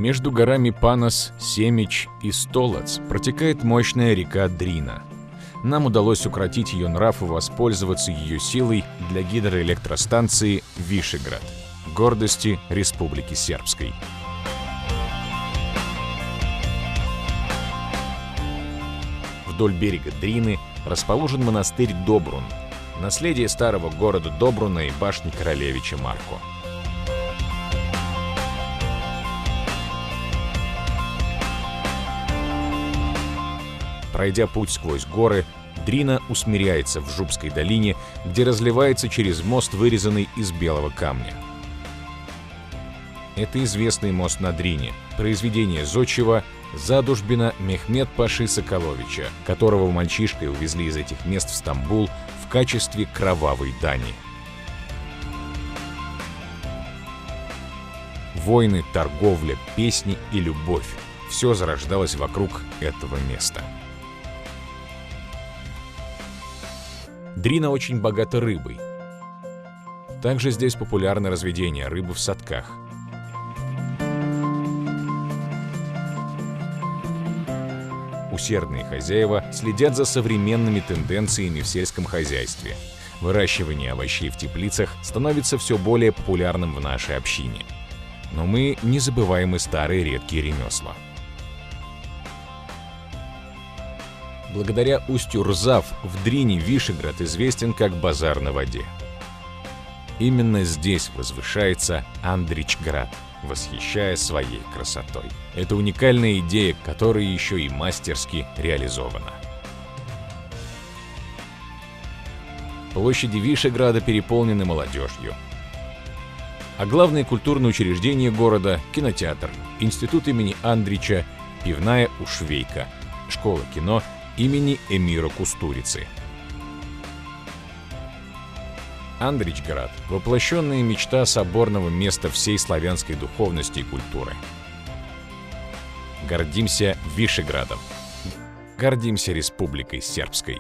Между горами Панос, Семич и Столац протекает мощная река Дрина. Нам удалось укротить ее нрав и воспользоваться ее силой для гидроэлектростанции Вишеград, гордости Республики Сербской. Вдоль берега Дрины расположен монастырь Добрун, наследие старого города Добруна и башни королевича Марко. Пройдя путь сквозь горы, Дрина усмиряется в Жупской долине, где разливается через мост, вырезанный из белого камня. Это известный мост на Дрине, произведение зодчего Задушбина Мехмед-паши Соколовича, которого мальчишкой увезли из этих мест в Стамбул в качестве кровавой дани. Войны, торговля, песни и любовь — все зарождалось вокруг этого места. Дрина очень богата рыбой. Также здесь популярно разведение рыбы в садках. Усердные хозяева следят за современными тенденциями в сельском хозяйстве. Выращивание овощей в теплицах становится все более популярным в нашей общине. Но мы не забываем и старые редкие ремесла. Благодаря устью Рзав в Дрине Вишеград известен как базар на воде. Именно здесь возвышается Андричград, восхищая своей красотой. Это уникальная идея, которая еще и мастерски реализована. Площади Вишеграда переполнены молодежью. А главные культурные учреждения города – кинотеатр, институт имени Андрича, пивная у Швейка, школа кино имени Эмира Кустурицы. Андричград – воплощенная мечта соборного места всей славянской духовности и культуры. Гордимся Вишеградом. Гордимся Республикой Сербской.